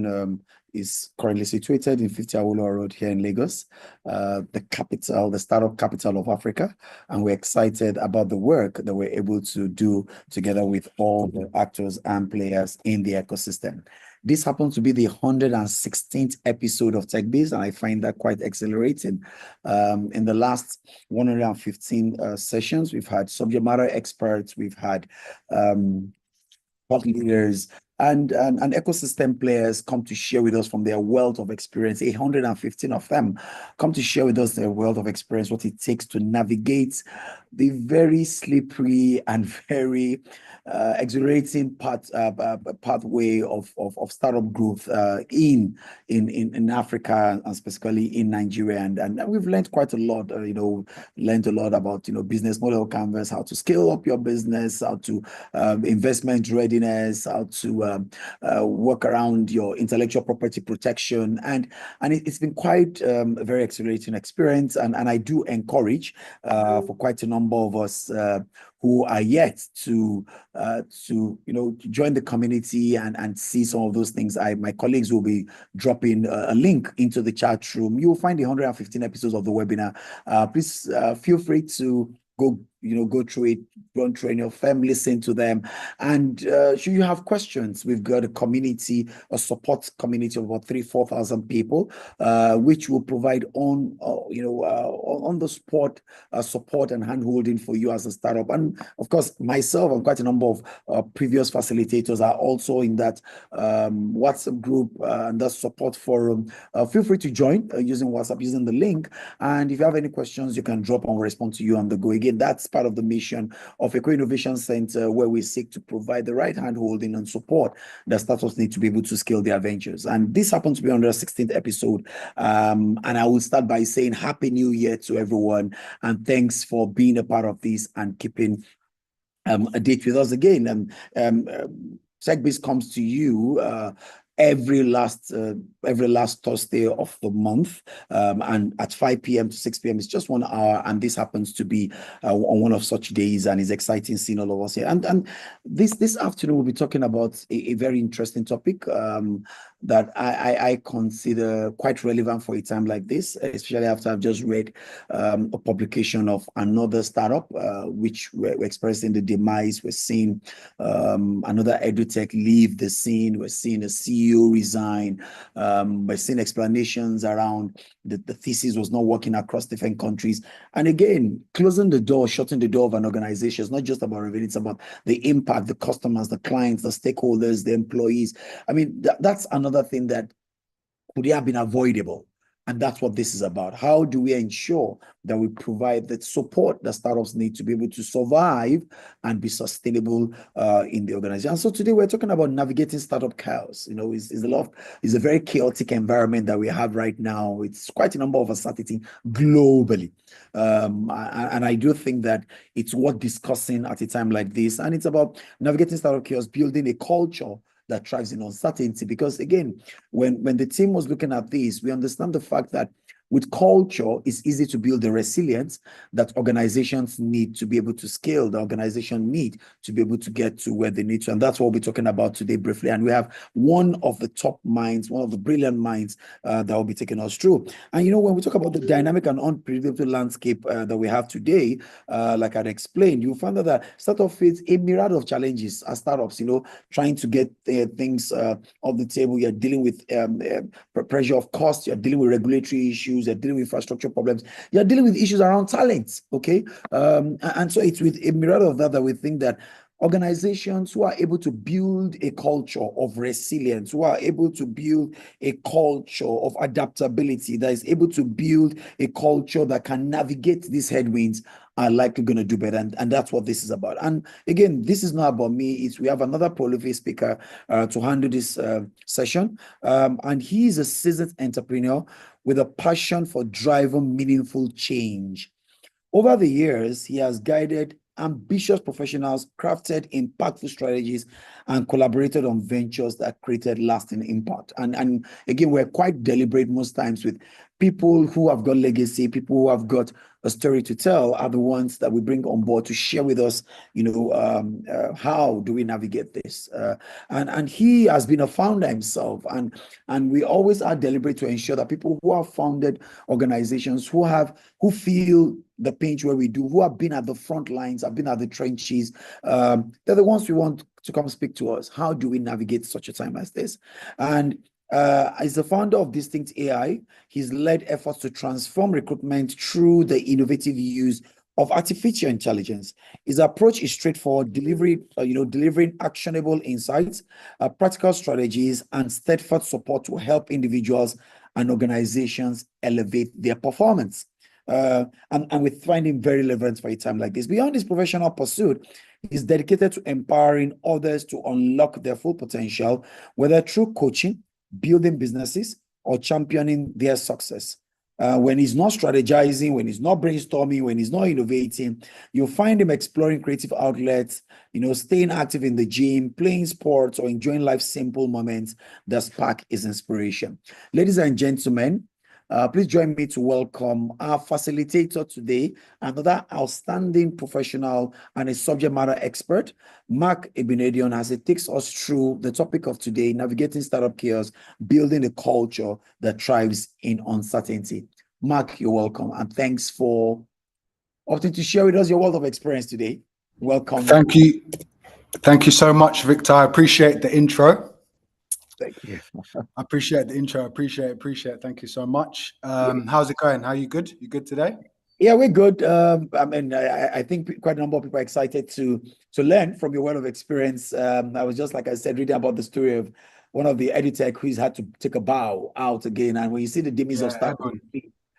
location is currently situated in 50 Awolowo Road here in Lagos, the capital, the startup capital of Africa. And we're excited about the work that we're able to do together with all the actors and players in the ecosystem. This happens to be the 116th episode of Techbiz, and I find that quite exhilarating. In the last 115 sessions, we've had subject matter experts, we've had thought leaders, and ecosystem players come to share with us from their wealth of experience. 115 of them come to share with us their wealth of experience, what it takes to navigate the very slippery and very exhilarating pathway of startup growth in Africa, and specifically in Nigeria. And we've learned quite a lot, learned a lot about, business model canvas, how to scale up your business, how to investment readiness, how to work around your intellectual property protection. And it's been quite a very exhilarating experience. And I do encourage for quite a number of us who are yet to join the community and see some of those things. My colleagues will be dropping a link into the chat room. You'll find the 115 episodes of the webinar. Please feel free to go through it, run through your family, listen to them. And should you have questions, we've got a support community of about 3,000-4,000 people, which will provide on the spot support and handholding for you as a startup. And of course, myself and quite a number of previous facilitators are also in that WhatsApp group and that support forum. Feel free to join using WhatsApp, using the link. And if you have any questions, you can drop and we'll respond to you on the go. Again, that's part of the mission of Eko Innovation Centre, where we seek to provide the right handholding and support that startups need to be able to scale their ventures. And this happens to be on the 16th episode. And I will start by saying Happy New Year to everyone. And thanks for being a part of this and keeping a date with us again. Techbiz comes to you every last Thursday of the month, and at 5 p.m. to 6 p.m. It's just 1 hour, and this happens to be on one of such days, and it's exciting seeing all of us here. And this afternoon we'll be talking about a very interesting topic that I consider quite relevant for a time like this, especially after I've just read a publication of another startup which we're experiencing the demise. We're seeing another edutech leave the scene. We're seeing a CEO resign. We're seeing explanations around the thesis was not working across different countries. And again, closing the door, shutting the door of an organization is not just about revenue, it's about the impact, the customers, the clients, the stakeholders, the employees. I mean, that's another thing that could have been avoidable. And that's what this is about. How do we ensure that we provide the support that startups need to be able to survive and be sustainable in the organization? And so today we're talking about navigating startup chaos. It's a very chaotic environment that we have right now. It's quite a number of uncertainty globally. And I do think that it's worth discussing at a time like this. And it's about navigating startup chaos, building a culture that thrives in uncertainty. Because again, when the team was looking at this, we understand the fact that with culture, it's easy to build the resilience that organizations need to be able to scale, the organization need to be able to get to where they need to. And that's what we're talking about today briefly. And we have one of the top minds, one of the brilliant minds that will be taking us through. And when we talk about the dynamic and unpredictable landscape that we have today, like I'd explained, you'll find that startup face a myriad of challenges as startups, trying to get things off the table. You're dealing with pressure of cost, you're dealing with regulatory issues, you're dealing with infrastructure problems, you're dealing with issues around talent, okay? And so it's with a myriad of that we think that organizations who are able to build a culture of resilience, who are able to build a culture of adaptability, that is able to build a culture that can navigate these headwinds, are likely going to do better. And that's what this is about. And again, this is not about me. We have another prolific speaker to handle this session. And he is a seasoned entrepreneur with a passion for driving meaningful change. Over the years, he has guided ambitious professionals crafted impactful strategies and collaborated on ventures that created lasting impact. And again, we're quite deliberate most times with people who have got legacy, people who have got a story to tell are the ones that we bring on board to share with us, how do we navigate this? And he has been a founder himself, and we always are deliberate to ensure that people who have founded organizations, who feel the pinch where we do, who have been at the front lines, have been at the trenches, they're the ones we want to come speak to us. How do we navigate such a time as this? And as the founder of Distinct.ai, he's led efforts to transform recruitment through the innovative use of artificial intelligence. His approach is straightforward, delivering actionable insights, practical strategies, and steadfast support to help individuals and organizations elevate their performance. And we find him very relevant for a time like this. Beyond his professional pursuit, he's dedicated to empowering others to unlock their full potential, whether through coaching, building businesses, or championing their success. When he's not strategizing, when he's not brainstorming, when he's not innovating, you'll find him exploring creative outlets, staying active in the gym, playing sports, or enjoying life's simple moments that spark his inspiration. Ladies and gentlemen, please join me to welcome our facilitator today, another outstanding professional and a subject matter expert, Mark Igbinedion, as he takes us through the topic of today, navigating startup chaos, building a culture that thrives in uncertainty. Mark, you're welcome, and thanks for opting to share with us your wealth of experience today. Welcome. Thank you. Thank you so much, Victor. I appreciate the intro. Thank you. I appreciate the intro. Appreciate it. Thank you so much. How's it going? How are you good? You good today? Yeah, we're good. I think quite a number of people are excited to learn from your wealth of experience. I was just, like I said, reading about the story of one of the edutech who's had to take a bow out again. And when you see the demise of startup,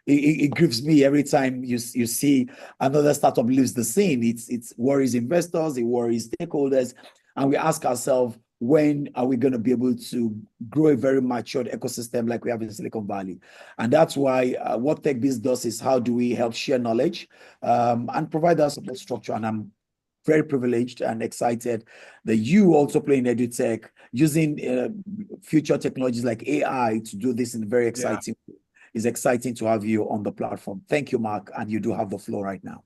it grieves me every time you see another startup leaves the scene. It worries investors, it worries stakeholders, and we ask ourselves, when are we going to be able to grow a very matured ecosystem like we have in Silicon Valley? And that's why what Techbiz does is, how do we help share knowledge and provide that support structure? And I'm very privileged and excited that you also play in edutech, using future technologies like AI to do this in very exciting way. It's exciting to have you on the platform. Thank you, Mark, and you do have the floor right now.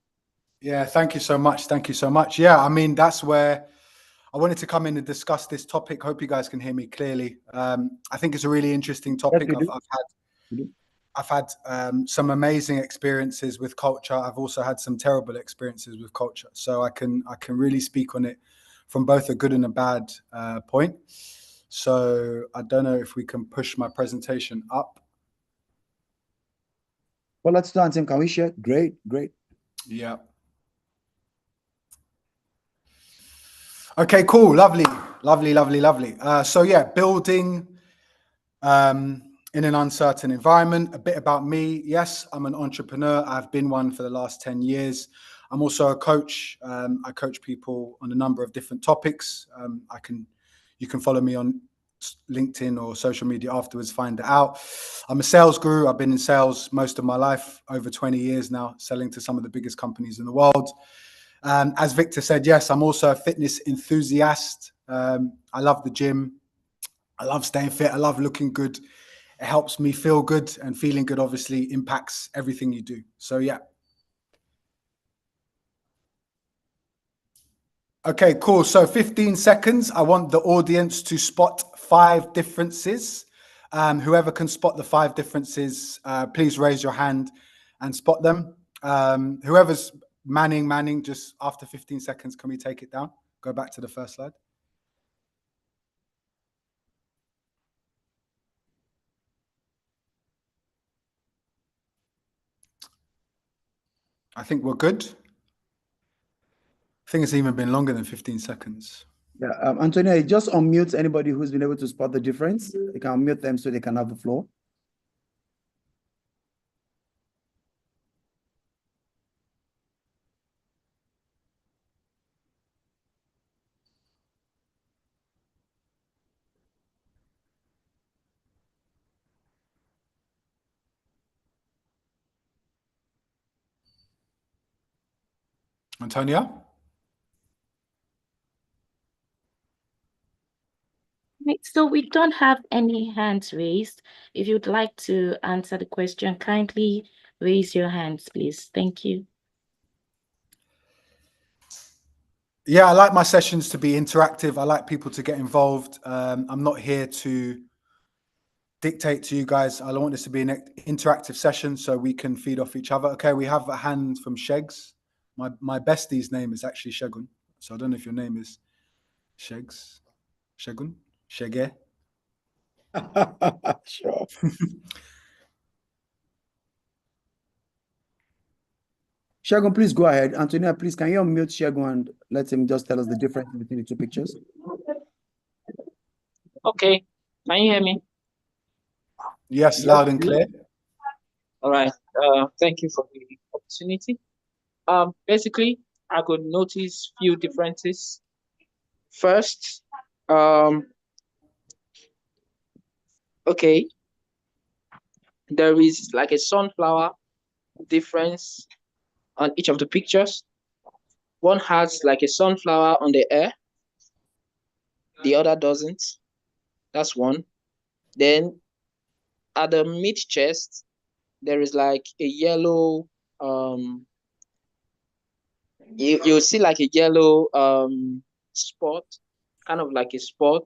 Yeah, thank you so much. Thank you so much. Yeah, I mean, that's where I wanted to come in and discuss this topic. Hope you guys can hear me clearly. I think it's a really interesting topic. Yes, I've had some amazing experiences with culture. I've also had some terrible experiences with culture. So I can really speak on it from both a good and a bad point. So I don't know if we can push my presentation up. Well, let's do, Tim. Can we share? Great. Yeah. Okay, cool. Lovely. So yeah, building in an uncertain environment. A bit about me. Yes, I'm an entrepreneur. I've been one for the last 10 years. I'm also a coach. I coach people on a number of different topics. You can follow me on LinkedIn or social media afterwards, find it out. I'm a sales guru. I've been in sales most of my life, over 20 years now, selling to some of the biggest companies in the world. As Victor said, yes, I'm also a fitness enthusiast. I love the gym. I love staying fit. I love looking good. It helps me feel good, and feeling good obviously impacts everything you do. So yeah. Okay, cool. So 15 seconds. I want the audience to spot 5 differences. Whoever can spot the 5 differences, please raise your hand and spot them. Whoever's Manning, just after 15 seconds, can we take it down? Go back to the first slide. I think we're good. I think it's even been longer than 15 seconds. Yeah, Antonio, just unmute anybody who's been able to spot the difference. You can unmute them so they can have the floor. Antonio? So we don't have any hands raised. If you'd like to answer the question, kindly raise your hands, please. Thank you. Yeah, I like my sessions to be interactive. I like people to get involved. I'm not here to dictate to you guys. I want this to be an interactive session so we can feed off each other. Okay, we have a hand from Shegs. My bestie's name is actually Shegun. So I don't know if your name is Shegs. Shegun? Shege? Sure. Shagun, please go ahead. Antonia, please, can you unmute Shagun and let him just tell us the difference between the two pictures? Okay, can you hear me? Yes, loud and clear. All right. Thank you for the opportunity. Basically, I could notice few differences. First, okay, there is like a sunflower difference on each of the pictures. One has like a sunflower on the air, the other doesn't. That's one. Then at the mid chest, there is like a yellow you see like a yellow spot, kind of like a spot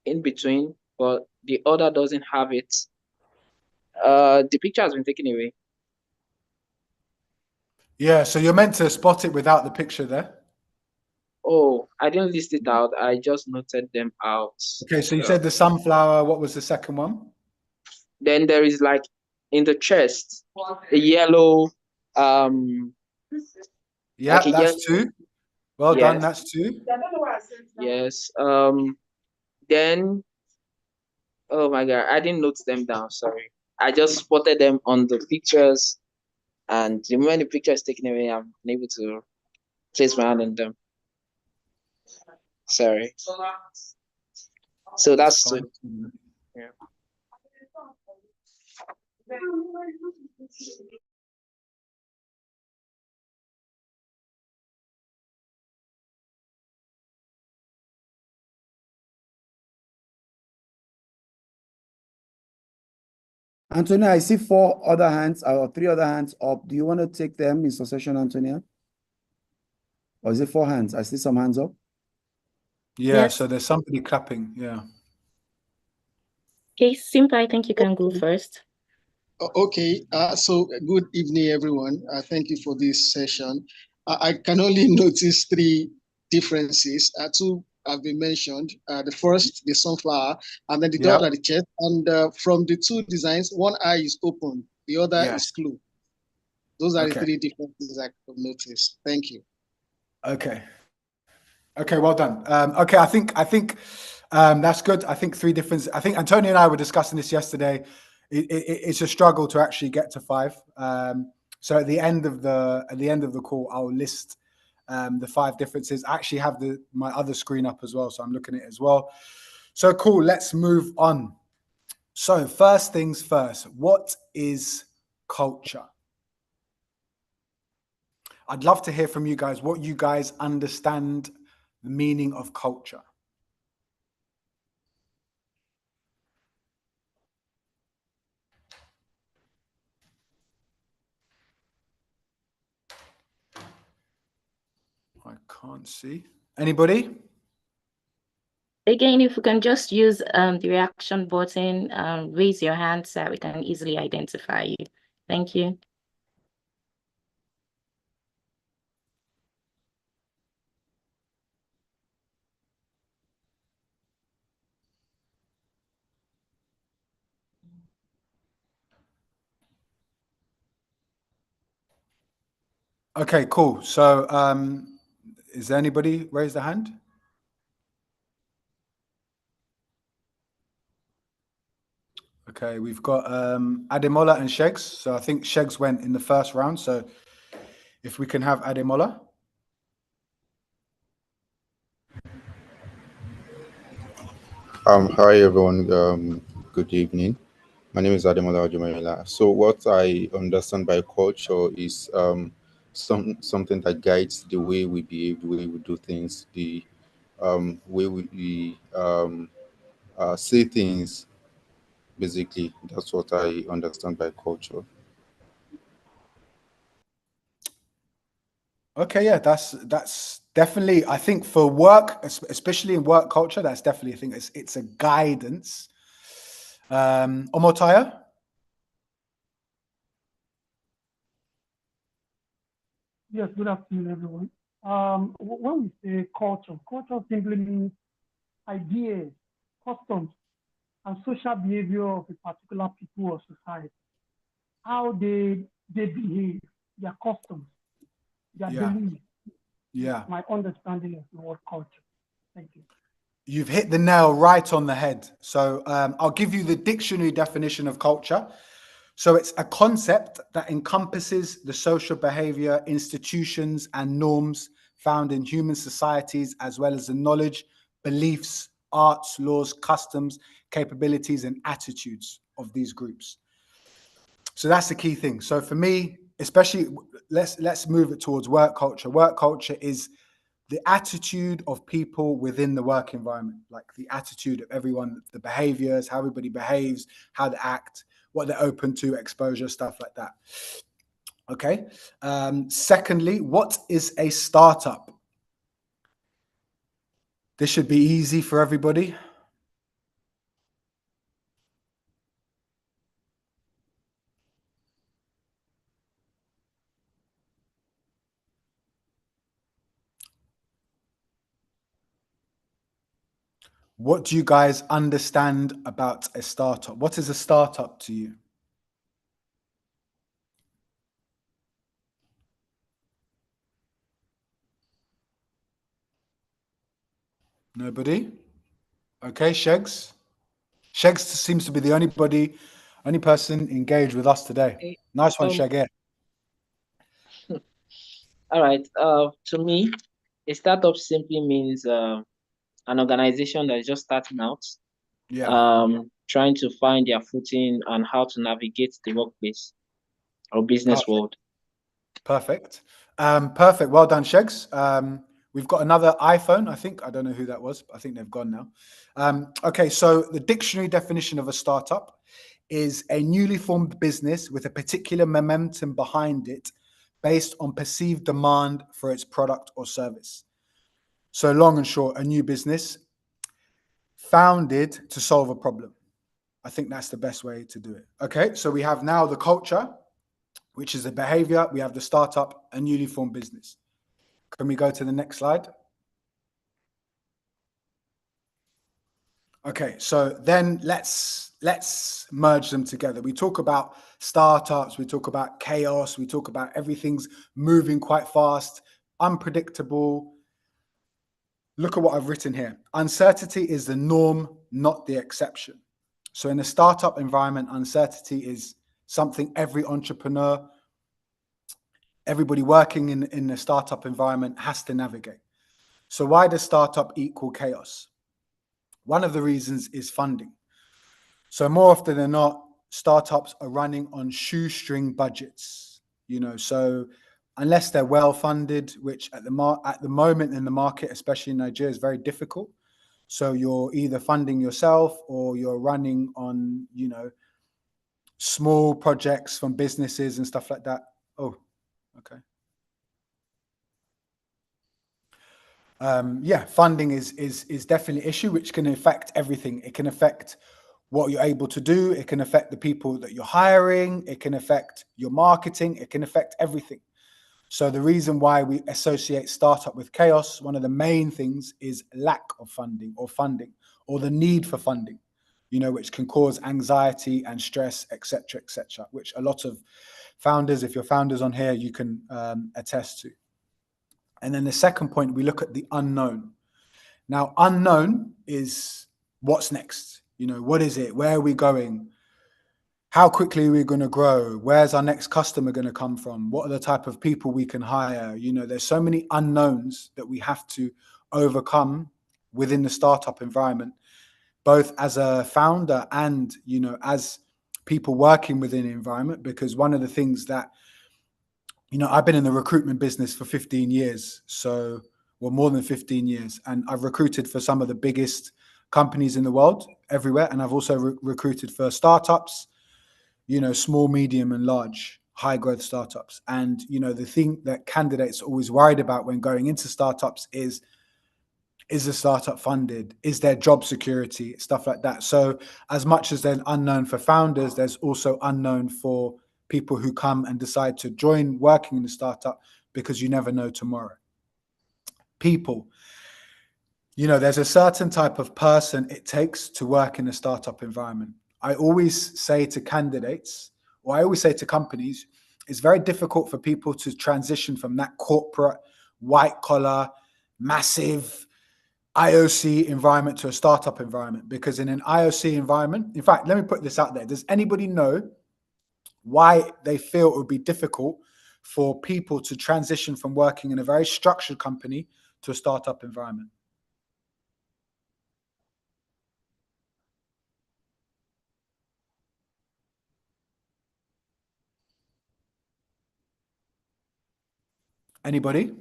in between, but the other doesn't have it. The picture has been taken away. Yeah, so you're meant to spot it without the picture there. Oh, I didn't list it out. I just noted them out. Okay, so you said the sunflower. What was the second one? Then there is like in the chest, a yellow Yeah, like a that's yellow, two. Well yes. done, that's two. Yes. Then oh my god, I didn't note them down, sorry. I just spotted them on the pictures, and the moment the picture is taken away, I'm unable to place my hand on them. Sorry. So that's fine. two. Yeah. Antonia, I see four other hands or three other hands up. Do you want to take them in succession, Antonia? Or is it four hands? I see some hands up. Yeah, Yes. so there's somebody clapping. Yeah. Okay, Simba, I think you can go first. Okay, so good evening, everyone. Thank you for this session. I can only notice three differences. Two have been mentioned. The first, the sunflower, and then the Yep. other, the chest. And from the two designs, one eye is open, the other is closed. Those are the three differences I could notice. Thank you. Okay. Okay, well done. Okay, I think that's good. I think three differences. I think Antonio and I were discussing this yesterday. It's a struggle to actually get to five. So at the end of the call, I'll list the five differences. I actually have my other screen up as well, so I'm looking at it as well. So cool. Let's move on. So first things first. What is culture? I'd love to hear from you guys what you guys understand the meaning of culture. I can't see. Anybody? Again, if we can just use the reaction button, raise your hand so we can easily identify you. Thank you. Okay, cool. So is there anybody raise their hand? Okay, we've got Ademola and Shegs. So I think Shegs went in the first round. So if we can have Ademola. Hi everyone. Good evening. My name is Ademola Ojumayela. So what I understand by culture is something that guides the way we behave, the way we do things, the way we say things. Basically, that's what I understand by culture. Okay, yeah, that's definitely, I think for work, especially in work culture, that's definitely, I think it's a guidance. Omotaya? Yes, good afternoon, everyone. When we say culture, culture simply means ideas, customs, and social behavior of a particular people or society. How they behave, their customs, their Yeah, beliefs. yeah. My understanding of the word culture. Thank you. You've hit the nail right on the head. So I'll give you the dictionary definition of culture. So it's a concept that encompasses the social behavior, institutions, and norms found in human societies, as well as the knowledge, beliefs, arts, laws, customs, capabilities, and attitudes of these groups. So that's the key thing. So for me, especially, let's move it towards work culture. Work culture is the attitude of people within the work environment, like the attitude of everyone, the behaviors, how everybody behaves, how they act, what they're open to, exposure, stuff like that. Okay. Secondly, what is a startup? This should be easy for everybody. What do you guys understand about a startup? What is a startup to you? Nobody? Okay, Shegs. Shegs seems to be the only person engaged with us today. Okay. Nice one, Um, Sheg. all right. To me, a startup simply means an organization that is just starting out, Yeah, trying to find their footing and how to navigate the workplace or business perfect. world. Perfect. Perfect. Well done, Shegs. We've got another iPhone, I think. I don't know who that was, but I think they've gone now. Okay, so the dictionary definition of a startup is a newly formed business with a particular momentum behind it based on perceived demand for its product or service. So long and short, a new business founded to solve a problem. I think that's the best way to do it. Okay, so we have now the culture, which is a behavior. We have the startup, a newly formed business. Can we go to the next slide? Okay, so then let's merge them together. We talk about startups, we talk about chaos, we talk about everything's moving quite fast, unpredictable. Look at what I've written here. Uncertainty is the norm, not the exception. So in a startup environment, uncertainty is something every entrepreneur, everybody working in a startup environment has to navigate. So why does startup equal chaos? One of the reasons is funding. So more often than not, startups are running on shoestring budgets, so unless they're well funded, which at the moment in the market, especially in Nigeria, is very difficult. So you're either funding yourself or you're running on, small projects from businesses and stuff like that. Oh, okay. Yeah, funding is definitely an issue, which can affect everything. It can affect what you're able to do. It can affect the people that you're hiring. It can affect your marketing. It can affect everything. So the reason why we associate startup with chaos, one of the main things is lack of funding or the need for funding, which can cause anxiety and stress, etc., which a lot of founders, if you're founders on here, you can attest to. And then the second point, we look at the unknown. Now, unknown is what's next. What is it? Where are we going? How quickly are we going to grow? Where's our next customer going to come from? What are the type of people we can hire? There's so many unknowns that we have to overcome within the startup environment, both as a founder and, as people working within the environment. Because one of the things that, I've been in the recruitment business for 15 years. More than 15 years. And I've recruited for some of the biggest companies in the world, everywhere. And I've also recruited for startups, you know, small, medium, and large, high growth startups. And, you know, the thing that candidates are always worried about when going into startups is the startup funded? Is there job security? Stuff like that. So as much as there's unknown for founders, there's also unknown for people who come and decide to join working in the startup, because you never know tomorrow. People, you know, there's a certain type of person it takes to work in a startup environment. I always say to candidates, or I always say to companies, it's very difficult for people to transition from that corporate, white collar, massive IOC environment to a startup environment. Because in an IOC environment, in fact, let me put this out there. Does anybody know why they feel it would be difficult for people to transition from working in a very structured company to a startup environment? Anybody?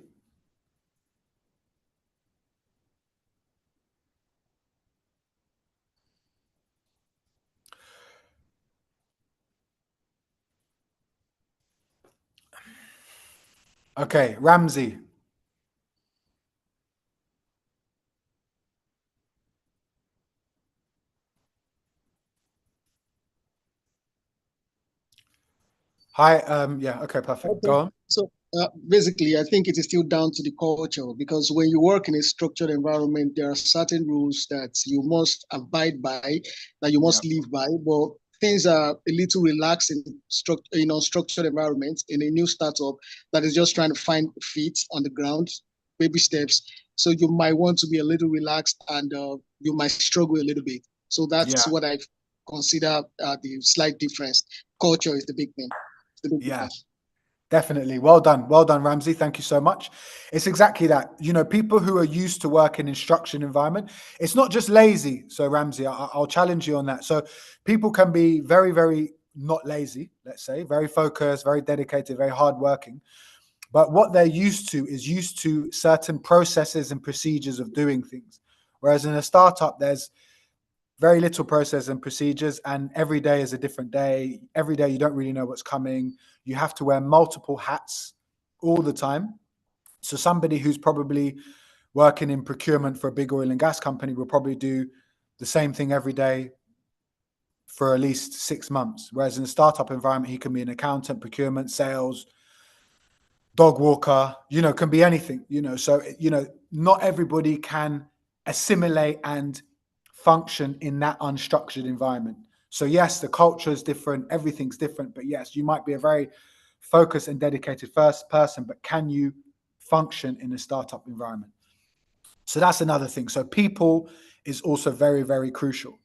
Okay, Ramsey. Hi, yeah, okay, perfect. Okay. Go on. So basically, I think it is still down to the culture, because when you work in a structured environment, there are certain rules that you must abide by, that you must live by. But things are a little relaxed in structured environments. In a new startup that is just trying to find feet on the ground, baby steps. So you might want to be a little relaxed, and you might struggle a little bit. So that's what I consider the slight difference. Culture is the big thing. The big difference. Definitely. Well done. Well done, Ramsey. Thank you so much. It's exactly that. You know, people who are used to working in structured environment, it's not just lazy. So Ramsey, I'll challenge you on that. So people can be very, very not lazy, let's say, very focused, very dedicated, very hardworking. But what they're used to is used to certain processes and procedures of doing things. Whereas in a startup, there's very little process and procedures, and every day is a different day. Every day you don't really know what's coming. You have to wear multiple hats all the time. So somebody who's probably working in procurement for a big oil and gas company will probably do the same thing every day for at least 6 months. Whereas in a startup environment, he can be an accountant, procurement, sales, dog walker, you know, can be anything, you know. So, you know, not everybody can assimilate and function in that unstructured environment. So yes, the culture is different, everything's different, but yes, you might be a very focused and dedicated first person, but can you function in a startup environment? So that's another thing. So people is also very, very crucial.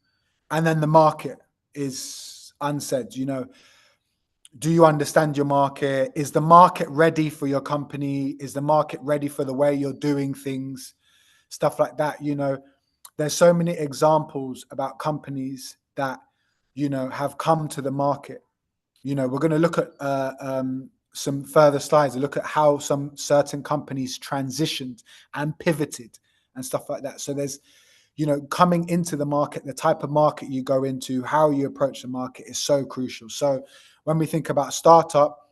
And then the market is unsaid, you know. Do you understand your market? Is the market ready for your company? Is the market ready for the way you're doing things? Stuff like that, you know. There's so many examples about companies that, you know, have come to the market. You know, we're going to look at some further slides and look at how some certain companies transitioned and pivoted and stuff like that. So there's, you know, coming into the market, the type of market you go into, how you approach the market is so crucial. So when we think about startup,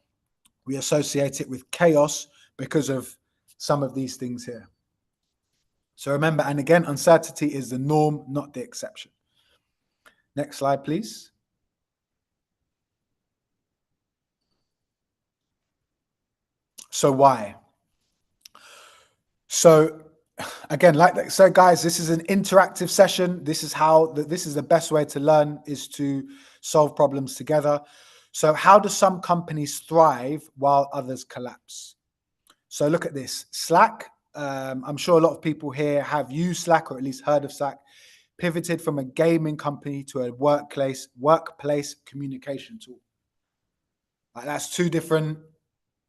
we associate it with chaos because of some of these things here. So remember, and again, uncertainty is the norm, not the exception. Next slide, please. So why? So again, like I said, guys, this is an interactive session. This is the best way to learn, is to solve problems together. So how do some companies thrive while others collapse? So look at this. Slack. I'm sure a lot of people here have used Slack, or at least heard of Slack. Pivoted from a gaming company to a workplace communication tool. Like, that's two different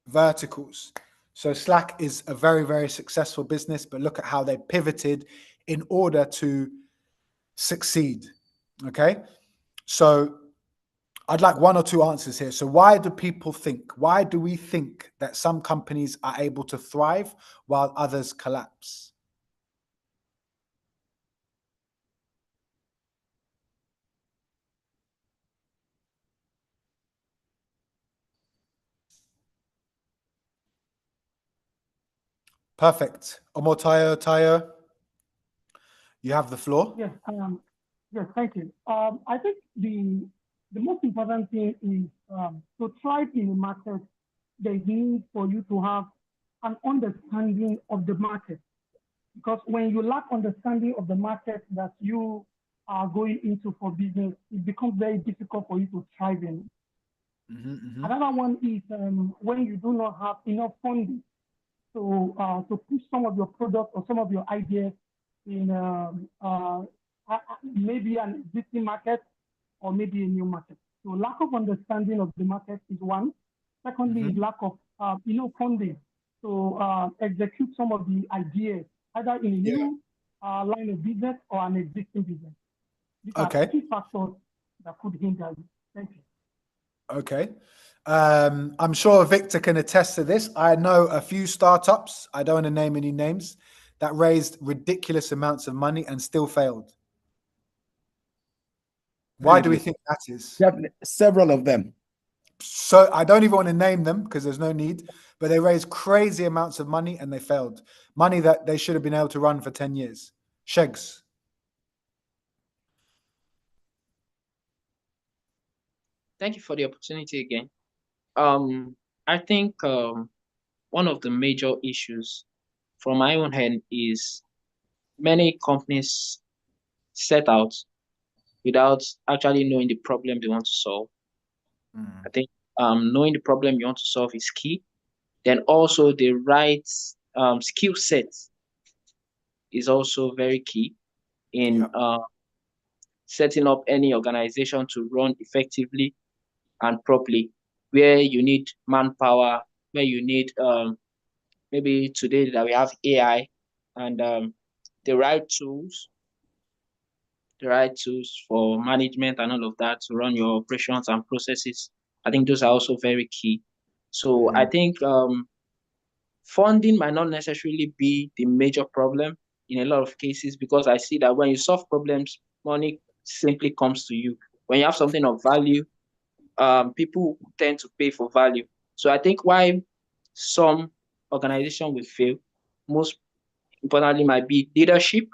verticals. So Slack is a very, very successful business, but look at how they pivoted in order to succeed. Okay. So I'd like one or two answers here. So why do we think that some companies are able to thrive while others collapse? Perfect. Tayo, you have the floor. Yes, yes, thank you. I think the most important thing is to thrive in the market. There's need for you to have an understanding of the market, because when you lack understanding of the market that you are going into for business, it becomes very difficult for you to thrive in. Another one is when you do not have enough funding to push some of your products or some of your ideas in maybe an existing market or maybe a new market. So lack of understanding of the market is one. Secondly, is lack of funding to execute some of the ideas either in a new line of business or an existing business. These are key factors that could hinder you. Thank you. Okay. I'm sure Victor can attest to this. I know a few startups, I don't want to name any names, that raised ridiculous amounts of money and still failed. Why do we think that is? Several of them. So I don't even want to name them because there's no need, but they raised crazy amounts of money and they failed. Money that they should have been able to run for 10 years. Shegs. Thank you for the opportunity again. I think one of the major issues from my own hand is many companies set out without actually knowing the problem they want to solve. I think knowing the problem you want to solve is key. Then also the right skill set is also very key in setting up any organization to run effectively and properly, where you need manpower, where you need maybe today that we have AI and the right tools for management and all of that to run your operations and processes. I think those are also very key. So I think funding might not necessarily be the major problem in a lot of cases, because I see that when you solve problems, money simply comes to you. When you have something of value, people tend to pay for value. So I think why some organization will fail, most importantly, might be leadership,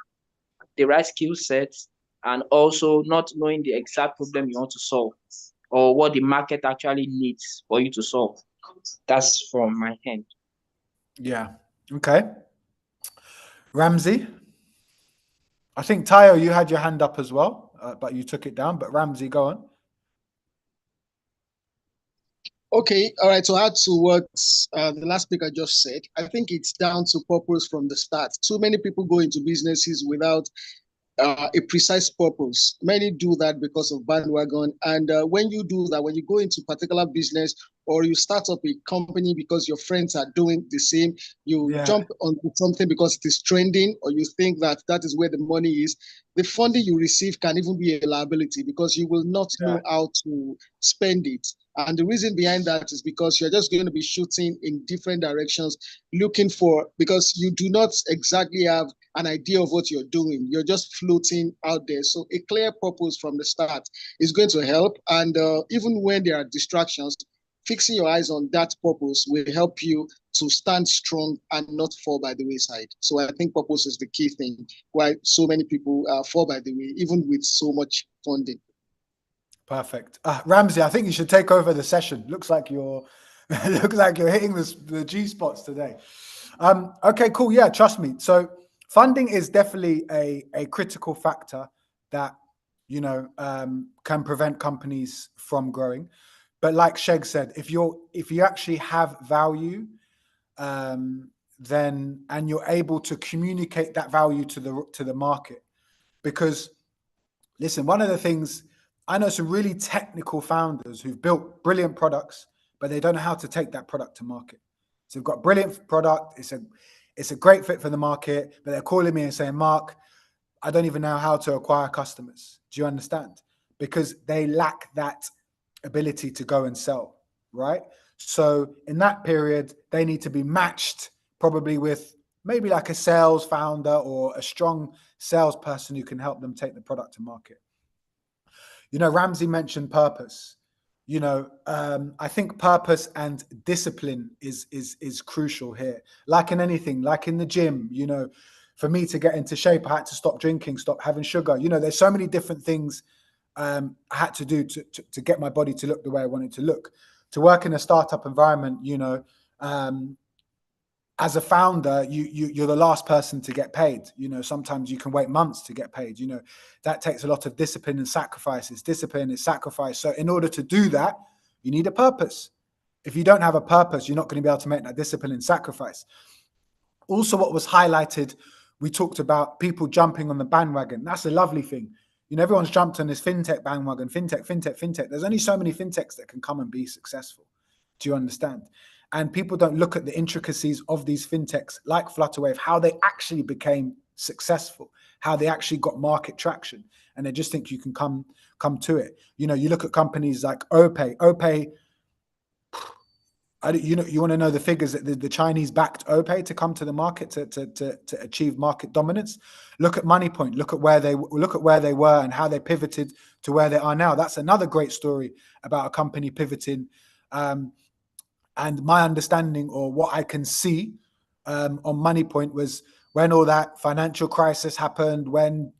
the right skill sets, and also not knowing the exact problem you want to solve or what the market actually needs for you to solve. That's from my hand. Yeah. Okay. Ramsey. I think Tayo, you had your hand up as well, but you took it down. But Ramsey, go on. Okay, all right. To add to what the last speaker just said, I think it's down to purpose from the start. Too many people go into businesses without a precise purpose. Many do that because of bandwagon. And when you do that, when you go into particular business or you start up a company because your friends are doing the same, you jump onto something because it is trending, or you think that that is where the money is, the funding you receive can even be a liability because you will not know how to spend it. And the reason behind that is because you're just going to be shooting in different directions, looking for, because you do not exactly have an idea of what you're doing. You're just floating out there. So a clear purpose from the start is going to help. And even when there are distractions, fixing your eyes on that purpose will help you to stand strong and not fall by the wayside. So I think purpose is the key thing why so many people fall by the way, even with so much funding. Perfect. Ramsey, I think you should take over the session. Looks like you're hitting the G spots today. Okay, cool. Yeah, trust me. So funding is definitely a critical factor that can prevent companies from growing. But like Sheg said, if you actually have value, then and you're able to communicate that value to the market, because listen, one of the things, I know some really technical founders who've built brilliant products, but they don't know how to take that product to market. So they've got a brilliant product. It's a great fit for the market, but they're calling me and saying, Mark, I don't even know how to acquire customers. Do you understand? Because they lack that ability to go and sell, right? So in that period, they need to be matched probably with maybe like a sales founder or a strong salesperson who can help them take the product to market. Ramsey mentioned purpose. I think purpose and discipline is crucial here. Like in anything, like in the gym, for me to get into shape, I had to stop drinking, stop having sugar. There's so many different things I had to do to get my body to look the way I wanted to look. To work in a startup environment, as a founder, you're the last person to get paid. Sometimes you can wait months to get paid. That takes a lot of discipline and sacrifices. Discipline is sacrifice. So in order to do that, you need a purpose. If you don't have a purpose, you're not going to be able to make that discipline and sacrifice. Also, what was highlighted, we talked about people jumping on the bandwagon. That's a lovely thing. Everyone's jumped on this fintech bandwagon, fintech. There's only so many fintechs that can come and be successful. Do you understand? And people don't look at the intricacies of these fintechs like Flutterwave, how they actually became successful, how they actually got market traction. And they just think you can come to it. You look at companies like OPay, you want to know the figures that the Chinese backed OPay to come to the market to achieve market dominance. Look at MoneyPoint. Look at where they were and how they pivoted to where they are now. That's another great story about a company pivoting. And my understanding, or what I can see on MoneyPoint, was when all that financial crisis happened, when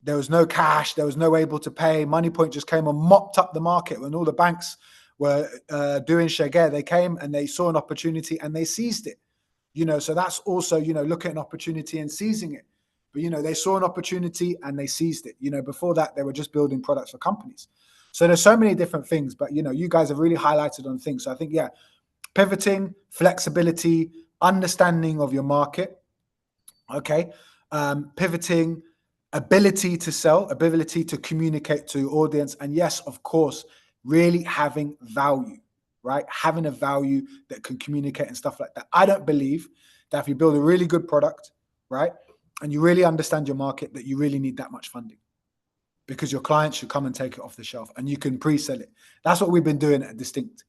there was no cash, there was no able to pay, MoneyPoint just came and mopped up the market. When all the banks were doing shagir, they came and they saw an opportunity and they seized it. So that's also, look at an opportunity and seizing it. But, they saw an opportunity and they seized it. Before that, they were just building products for companies. So there's so many different things, but, you guys have really highlighted on things. So I think, pivoting, flexibility, understanding of your market, okay, pivoting, ability to sell, ability to communicate to your audience, and yes, of course, really having value, right? Having a value that can communicate and stuff like that. I don't believe that if you build a really good product, right, and you really understand your market, that you really need that much funding, because your clients should come and take it off the shelf and you can pre-sell it. That's what we've been doing at Distinct.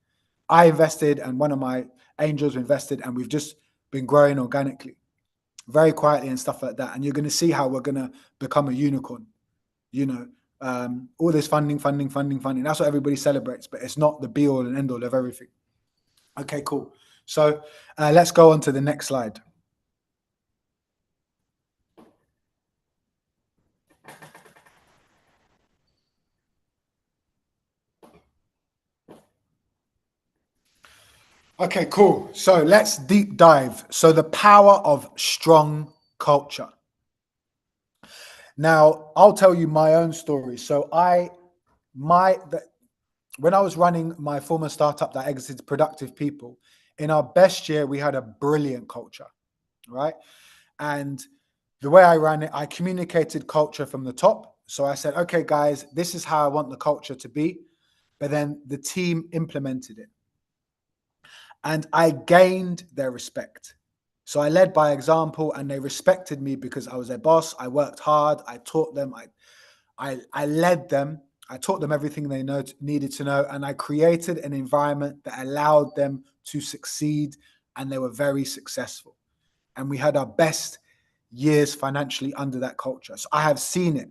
I invested and one of my angels invested, and we've just been growing organically, very quietly and stuff like that. And you're going to see how we're going to become a unicorn. All this funding. That's what everybody celebrates, but it's not the be all and end all of everything. Okay, cool. So let's go on to the next slide. Okay, cool. So let's deep dive. So the power of strong culture. Now, I'll tell you my own story. So when I was running my former startup that exited Productive People, in our best year, we had a brilliant culture, right? And the way I ran it, I communicated culture from the top. So I said, okay, guys, this is how I want the culture to be. But then the team implemented it. And I gained their respect. So I led by example, and they respected me because I was their boss. I worked hard. I taught them. I led them. I taught them everything they needed to know. And I created an environment that allowed them to succeed. And they were very successful. And we had our best years financially under that culture. So I have seen it.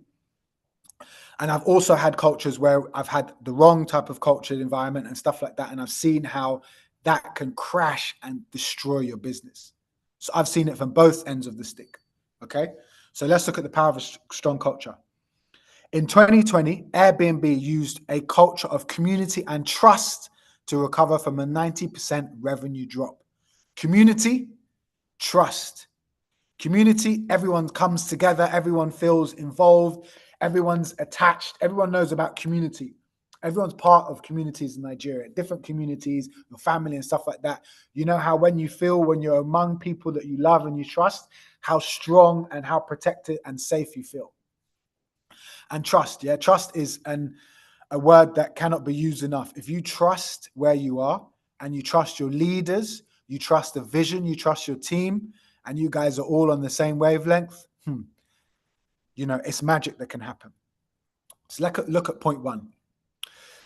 And I've also had cultures where I've had the wrong type of culture environment and stuff like that. And I've seen how that can crash and destroy your business. So I've seen it from both ends of the stick. Okay. So let's look at the power of a strong culture. In 2020, Airbnb used a culture of community and trust to recover from a 90% revenue drop. Community, trust. Community, everyone comes together, everyone feels involved, everyone's attached, everyone knows about community. Everyone's part of communities in Nigeria, different communities, your family and stuff like that. You know how when you're among people that you love and you trust, how strong and how protected and safe you feel. And trust, trust is a word that cannot be used enough. If you trust where you are and you trust your leaders, you trust the vision, you trust your team, and you guys are all on the same wavelength, it's magic that can happen. So look at point one.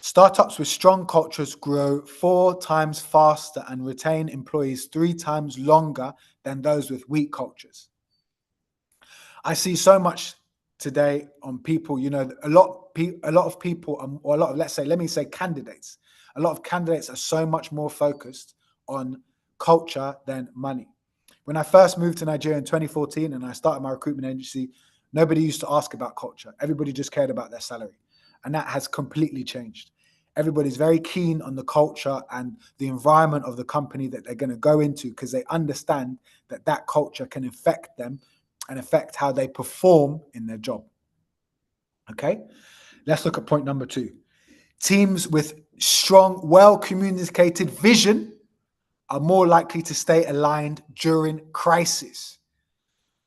Startups with strong cultures grow 4 times faster and retain employees 3 times longer than those with weak cultures. I see so much today on people. You know, a lot of people, or a lot of, let me say candidates. A lot of candidates are so much more focused on culture than money. When I first moved to Nigeria in 2014 and I started my recruitment agency, nobody used to ask about culture. Everybody just cared about their salary. And that has completely changed. Everybody's very keen on the culture and the environment of the company that they're going to go into, because they understand that that culture can affect them and affect how they perform in their job. Okay, let's look at point number 2. Teams with strong, well-communicated vision are more likely to stay aligned during crisis.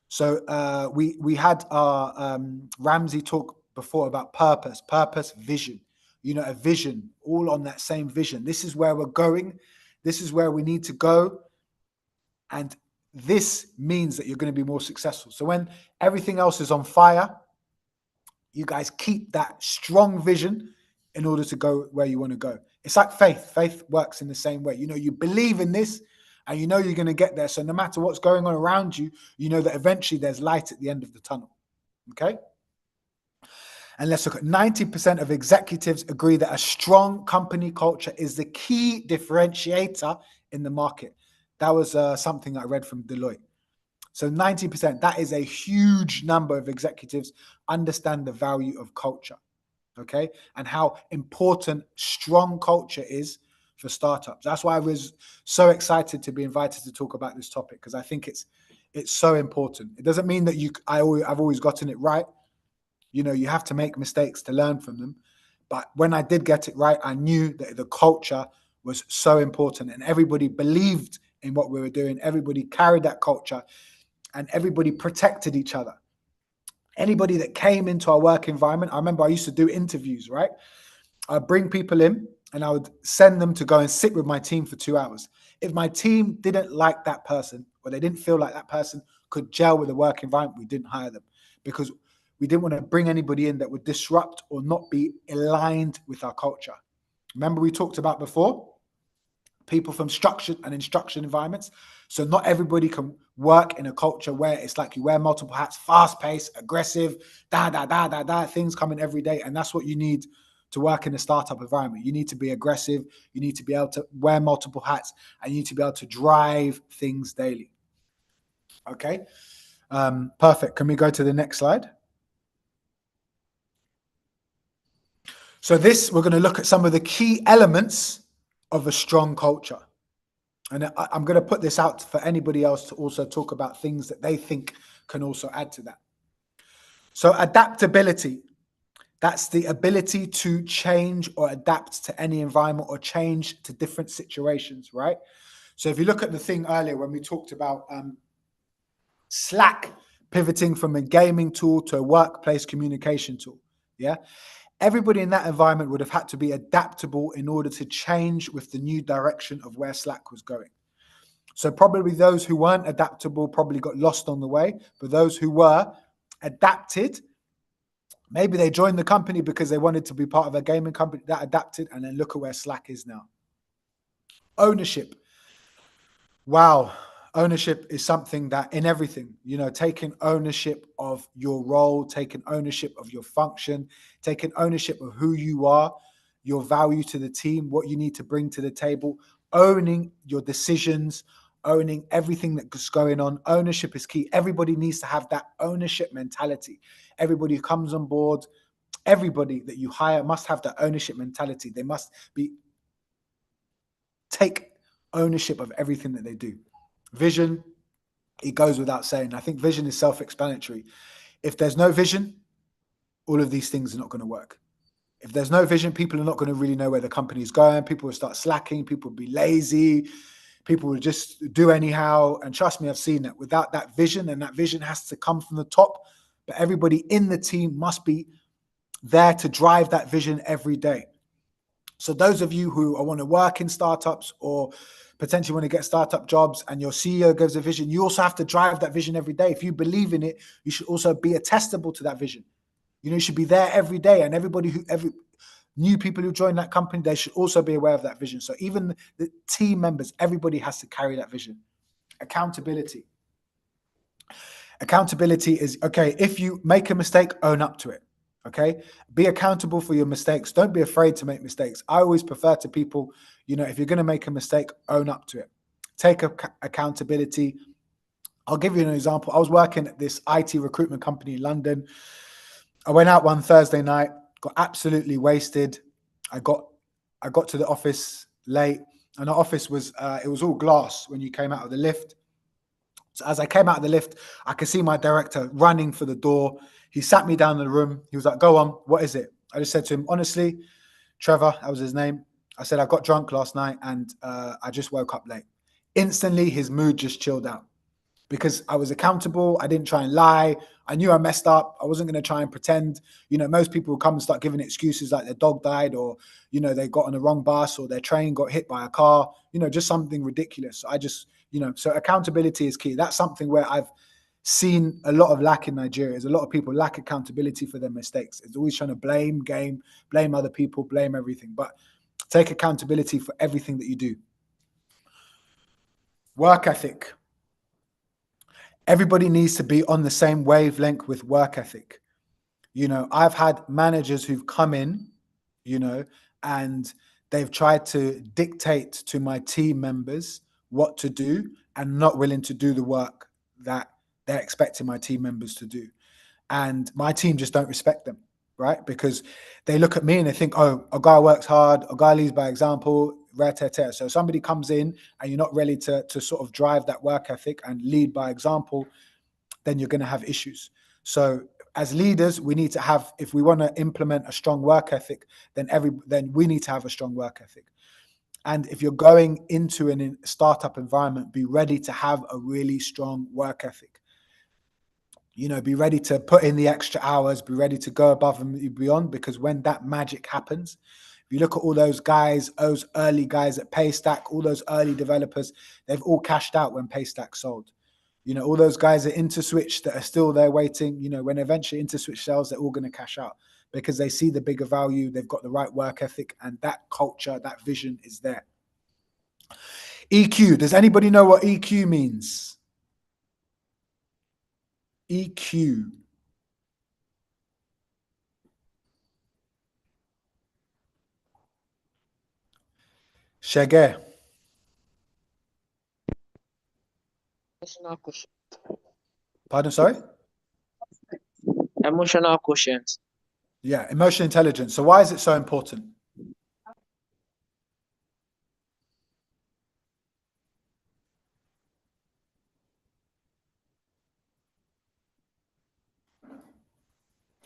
So we had our Ramsey talk before about purpose, vision. You know, a vision, all on that same vision. This is where we're going. This is where we need to go. And this means that you're going to be more successful. So when everything else is on fire, you guys keep that strong vision in order to go where you want to go. It's like faith. Faith works in the same way. You know, you believe in this and you know you're going to get there. So no matter what's going on around you, you know that eventually there's light at the end of the tunnel. Okay? And let's look at 90% of executives agree that a strong company culture is the key differentiator in the market. That was something I read from Deloitte. So 90%, that is a huge number of executives understand the value of culture, okay? And how important strong culture is for startups. That's why I was so excited to be invited to talk about this topic, because I think it's so important. It doesn't mean that I've always gotten it right. You know, you have to make mistakes to learn from them. But when I did get it right, I knew that the culture was so important and everybody believed in what we were doing. Everybody carried that culture and everybody protected each other. Anybody that came into our work environment, I remember I used to do interviews, right? I'd bring people in and I would send them to go and sit with my team for 2 hours. If my team didn't like that person or they didn't feel like that person could gel with the work environment, we didn't hire them, because we didn't want to bring anybody in that would disrupt or not be aligned with our culture. Remember we talked about before, people from structured and instruction environments. So not everybody can work in a culture where it's like you wear multiple hats, fast-paced, aggressive, things coming every day. And that's what you need to work in a startup environment. You need to be aggressive. You need to be able to wear multiple hats, and you need to be able to drive things daily. Okay, perfect. Can we go to the next slide? So we're going to look at some of the key elements of a strong culture. And I'm going to put this out for anybody else to also talk about things that they think can also add to that. So adaptability, that's the ability to change or adapt to any environment or change to different situations, right? So if you look at the thing earlier when we talked about Slack pivoting from a gaming tool to a workplace communication tool, yeah? Everybody in that environment would have had to be adaptable in order to change with the new direction of where Slack was going. So probably those who weren't adaptable probably got lost on the way, but those who were adapted, maybe they joined the company because they wanted to be part of a gaming company that adapted, and then look at where Slack is now. Ownership. Wow. Ownership is something that in everything, you know, taking ownership of your role, taking ownership of your function, taking ownership of who you are, your value to the team, what you need to bring to the table, owning your decisions, owning everything that's going on. Ownership is key. Everybody needs to have that ownership mentality. Everybody who comes on board, everybody that you hire must have that ownership mentality. They must take ownership of everything that they do. Vision, it goes without saying. I think vision is self-explanatory. If there's no vision, all of these things are not going to work. If there's no vision, people are not going to really know where the company is going. People will start slacking. People will be lazy. People will just do anyhow. And trust me, I've seen that. Without that vision, and that vision has to come from the top, but everybody in the team must be there to drive that vision every day. So those of you who want to work in startups or potentially want to get startup jobs and your CEO gives a vision, you also have to drive that vision every day. If you believe in it, you should also be attestable to that vision. You know, you should be there every day, and every new people who join that company, they should also be aware of that vision. So even the team members, everybody has to carry that vision. Accountability. Accountability is, okay, if you make a mistake, own up to it. Okay, be accountable for your mistakes. Don't be afraid to make mistakes. I always prefer to people, if you're going to make a mistake, own up to it. Take accountability. I'll give you an example. I was working at this IT recruitment company in London. I went out one Thursday night, got absolutely wasted. I got to the office late, and the office was it was all glass when you came out of the lift. So as I came out of the lift, I could see my director running for the door. He sat me down in the room. He was like, "Go on, what is it?" I just said to him, honestly, Trevor, that was his name. I said, I got drunk last night and I just woke up late. Instantly, his mood just chilled out because I was accountable. I didn't try and lie. I knew I messed up. I wasn't going to try and pretend. Most people will come and start giving excuses like their dog died, or, they got on the wrong bus, or their train got hit by a car, just something ridiculous. I just, so accountability is key. That's something where I've seen a lot of lack in Nigeria. Is a lot of people lack accountability for their mistakes. It's always trying to blame other people, blame everything. But take accountability for everything that you do. Work ethic. Everybody needs to be on the same wavelength with work ethic. I've had managers who've come in, and they've tried to dictate to my team members what to do and not willing to do the work that they're expecting my team members to do. And my team just don't respect them, right? Because they look at me and they think, oh, a guy works hard, a guy leads by example, rah-tah-tah. So somebody comes in and you're not ready to sort of drive that work ethic and lead by example, then you're going to have issues. So as leaders, we need to have, if we want to implement a strong work ethic, then we need to have a strong work ethic. And if you're going into a startup environment, be ready to have a really strong work ethic. Be ready to put in the extra hours, be ready to go above and beyond, because when that magic happens, if you look at all those guys, those early guys at Paystack, all those early developers, they've all cashed out when Paystack sold. All those guys at InterSwitch that are still there waiting, when eventually InterSwitch sells, they're all going to cash out because they see the bigger value, they've got the right work ethic, and that culture, that vision is there. EQ. Does anybody know what EQ means? EQ. Shege. Emotional quotient. Pardon, sorry? Emotional quotient. Yeah, emotional intelligence. So why is it so important?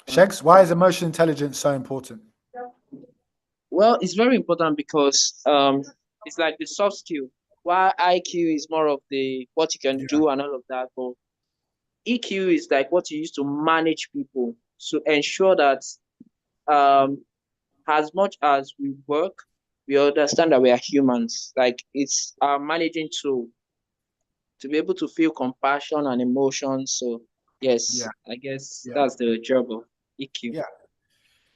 Shegs, why is emotional intelligence so important? Well, it's very important because it's like the soft skill. While IQ is more of the what you can do and all of that, but EQ is like what you use to manage people to ensure that as much as we work, we understand that we are humans. Like it's our managing tool to be able to feel compassion and emotion. So yes, I guess that's the job of EQ.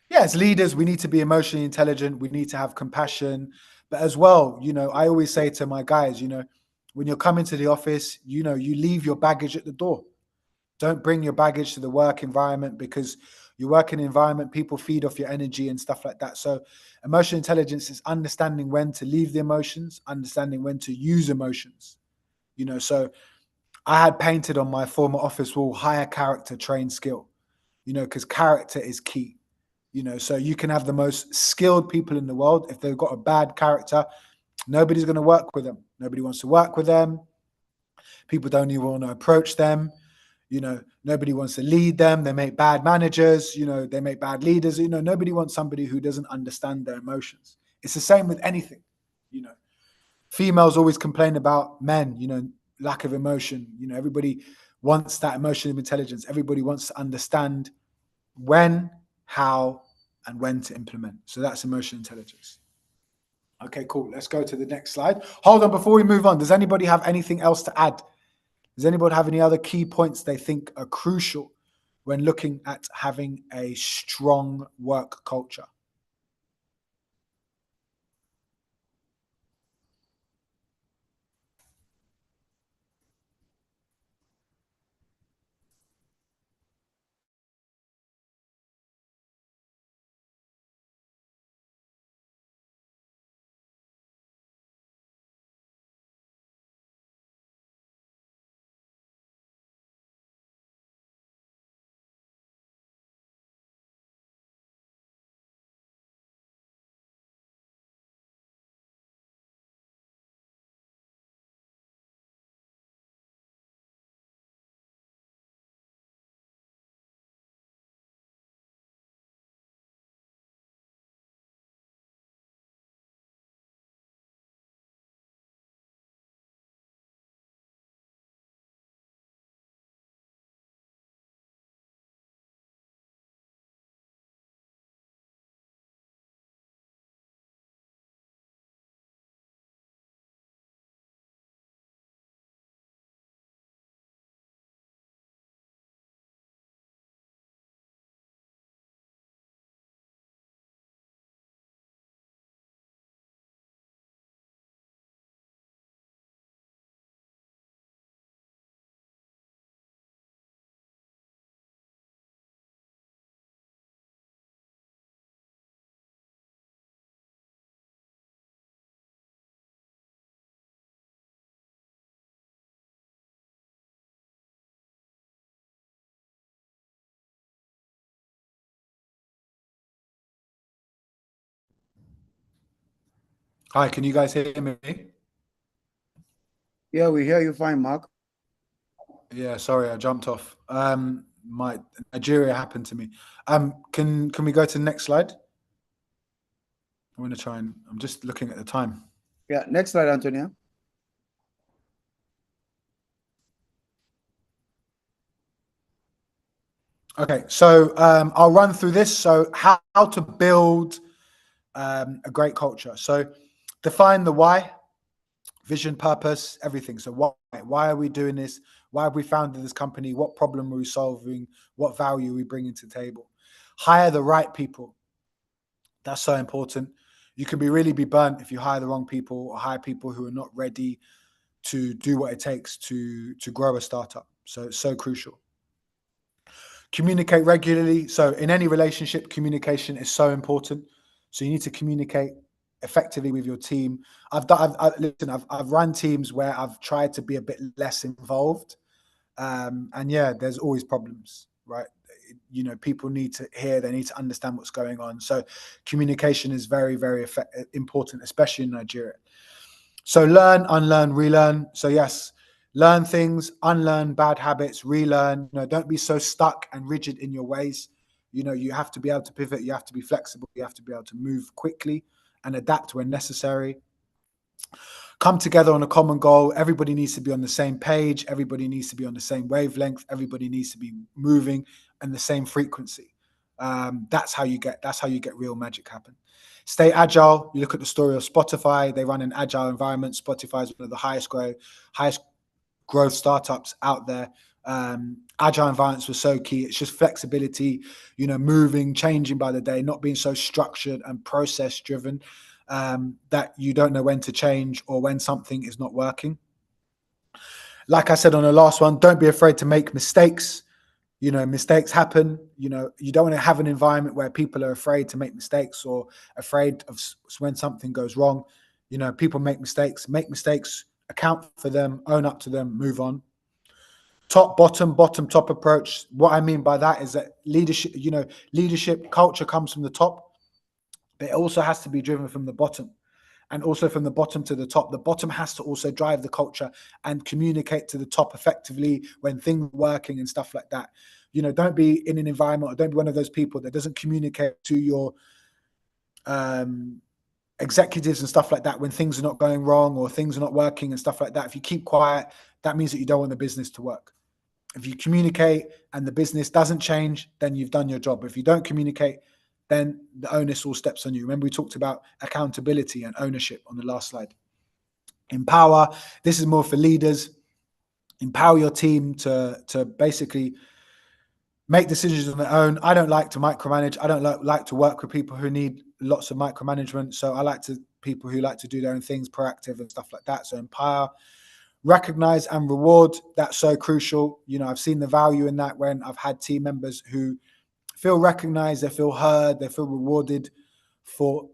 Yeah, as leaders, we need to be emotionally intelligent. We need to have compassion. But as well, I always say to my guys, when you're coming to the office, you leave your baggage at the door. Don't bring your baggage to the work environment, because your working environment, people feed off your energy and stuff like that. So emotional intelligence is understanding when to leave the emotions, understanding when to use emotions. So I had painted on my former office wall, higher character, train skill, because character is key. So you can have the most skilled people in the world. If they've got a bad character, nobody's going to work with them. Nobody wants to work with them. People don't even want to approach them. Nobody wants to lead them. They make bad managers. They make bad leaders. Nobody wants somebody who doesn't understand their emotions. It's the same with anything. Females always complain about men, lack of emotion. Everybody wants that emotional intelligence. Everybody wants to understand when, how, and when to implement. So that's emotional intelligence. Okay, cool. Let's go to the next slide. Hold on, before we move on, does anybody have anything else to add? Does anybody have any other key points they think are crucial when looking at having a strong work culture? Hi, can you guys hear me? Yeah, we hear you fine, Mark. Yeah, sorry, I jumped off. My Nigeria happened to me. Can we go to the next slide? I'm going to try and I'm just looking at the time. Yeah, next slide, Antonia. Okay, so I'll run through this. So how to build a great culture. So define the why, vision, purpose, everything. So why are we doing this? Why have we founded this company? What problem are we solving? What value are we bringing to the table? Hire the right people. That's so important. You can really be burnt if you hire the wrong people or hire people who are not ready to do what it takes to grow a startup. So it's so crucial. Communicate regularly. So in any relationship, communication is so important. So you need to communicate effectively with your team. I've run teams where I've tried to be a bit less involved, and yeah, there's always problems, right? You know, people need to hear, they need to understand what's going on. So communication is very, very important, especially in Nigeria. So learn, unlearn, relearn. So yes, learn things, unlearn bad habits, relearn. You know, don't be so stuck and rigid in your ways. You know, you have to be able to pivot. You have to be flexible. You have to be able to move quickly and adapt when necessary. Come together on a common goal. Everybody needs to be on the same page. Everybody needs to be on the same wavelength. Everybody needs to be moving and the same frequency. That's how you get real magic happen. Stay agile. You look at the story of Spotify. They run an agile environment. Spotify is one of the highest growth startups out there. Agile environments were so key. It's just flexibility, you know, moving, changing by the day, not being so structured and process driven that you don't know when to change or when something is not working. Like I said on the last one, don't be afraid to make mistakes. You know, mistakes happen. You know, you don't want to have an environment where people are afraid to make mistakes or afraid of when something goes wrong. You know, people make mistakes, account for them, own up to them, move on. Top, bottom, top approach. What I mean by that is that leadership culture comes from the top, but it also has to be driven from the bottom. And also from the bottom to the top. The bottom has to also drive the culture and communicate to the top effectively when things are working and stuff like that. You know, don't be in an environment or don't be one of those people that doesn't communicate to your executives and stuff like that when things are not going wrong or things are not working and stuff like that. If you keep quiet, that means that you don't want the business to work. If you communicate and the business doesn't change, then you've done your job. If you don't communicate, then the onus all steps on you. Remember, we talked about accountability and ownership on the last slide. Empower. This is more for leaders. Empower your team to basically make decisions on their own. I don't like to micromanage. I don't like to work with people who need lots of micromanagement. So I like people who like to do their own things, proactive and stuff like that. So empower. Recognize and reward. That's so crucial. You know, I've seen the value in that when I've had team members who feel recognized, they feel heard, they feel rewarded for,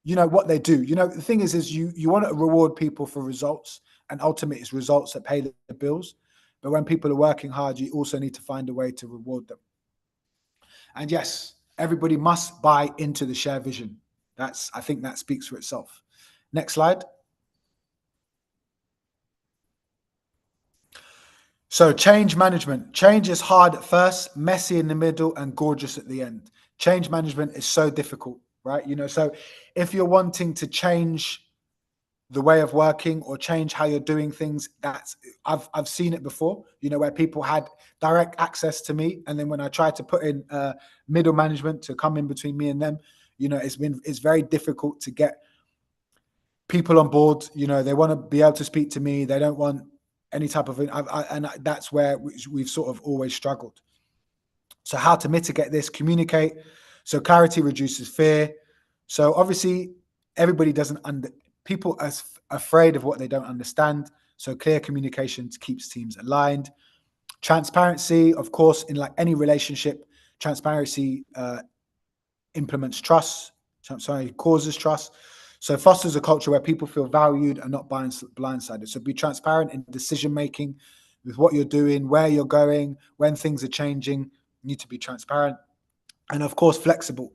you know, what they do. You know, the thing is you want to reward people for results, and ultimately it's results that pay the bills. But when people are working hard, you also need to find a way to reward them. And yes, everybody must buy into the share vision. I think that speaks for itself. Next slide. So change management. Change is hard at first, messy in the middle, and gorgeous at the end. Change management is so difficult, right? You know, so if you're wanting to change the way of working or change how you're doing things, I've seen it before, you know, where people had direct access to me, and then when I tried to put in middle management to come in between me and them, you know, it's very difficult to get people on board. You know, they want to be able to speak to me. They don't want any type of, and that's where we've sort of always struggled. So how to mitigate this? Communicate. So clarity reduces fear. So obviously everybody people are afraid of what they don't understand. So clear communication keeps teams aligned. Transparency, of course, in like any relationship, transparency implements trust. Causes trust. So fosters a culture where people feel valued and not blindsided. So be transparent in decision making with what you're doing, where you're going, when things are changing. You need to be transparent. And of course, flexible.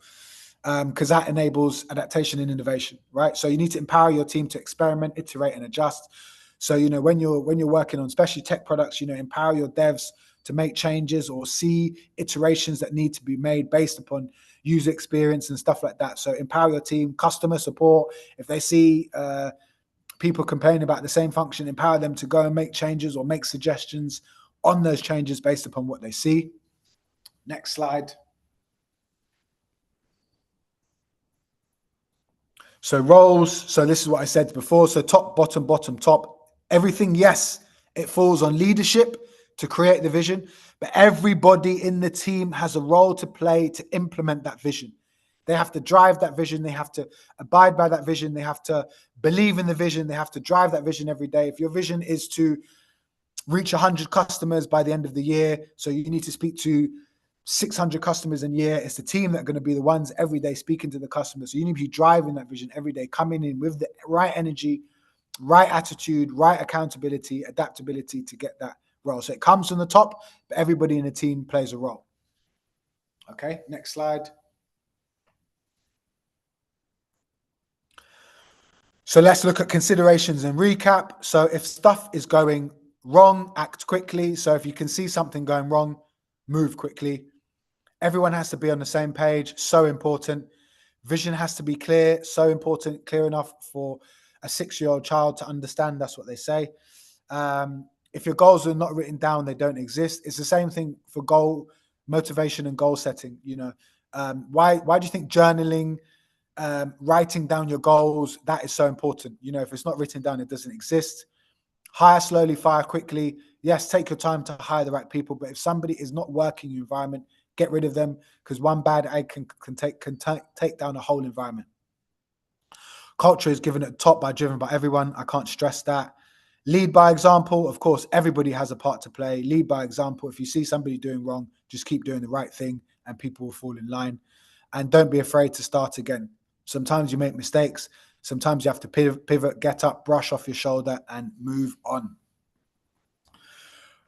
because that enables adaptation and innovation, right? So you need to empower your team to experiment, iterate, and adjust. So, you know, when you're working on especially tech products, you know, empower your devs to make changes or see iterations that need to be made based upon user experience and stuff like that. So empower your team. Customer support, if they see people complaining about the same function, empower them to go and make changes or make suggestions on those changes based upon what they see. Next slide. So roles, so this is what I said before. So top, bottom, bottom, top, everything, yes, it falls on leadership to create the vision, but everybody in the team has a role to play to implement that vision. They have to drive that vision. They have to abide by that vision. They have to believe in the vision. They have to drive that vision every day. If your vision is to reach 100 customers by the end of the year, so you need to speak to 600 customers a year, it's the team that are going to be the ones every day speaking to the customers. So you need to be driving that vision every day, coming in with the right energy, right attitude, right accountability, adaptability to get that role. So it comes from the top, but everybody in the team plays a role. Okay, next slide. So let's look at considerations and recap. So if stuff is going wrong, act quickly. So if you can see something going wrong, move quickly. Everyone has to be on the same page. So important. Vision has to be clear. So important. Clear enough for a 6-year-old child to understand. That's what they say. If your goals are not written down, they don't exist. It's the same thing for goal motivation and goal setting. You know, why do you think journaling, writing down your goals, that is so important? You know, if it's not written down, it doesn't exist. Hire slowly, fire quickly. Yes, take your time to hire the right people. But if somebody is not working in your environment, get rid of them, because one bad egg can take down a whole environment. Culture is given at top driven by everyone. I can't stress that. Lead by example. Of course, everybody has a part to play. Lead by example. If you see somebody doing wrong, just keep doing the right thing and people will fall in line. And don't be afraid to start again. Sometimes you make mistakes. Sometimes you have to pivot, get up, brush off your shoulder and move on.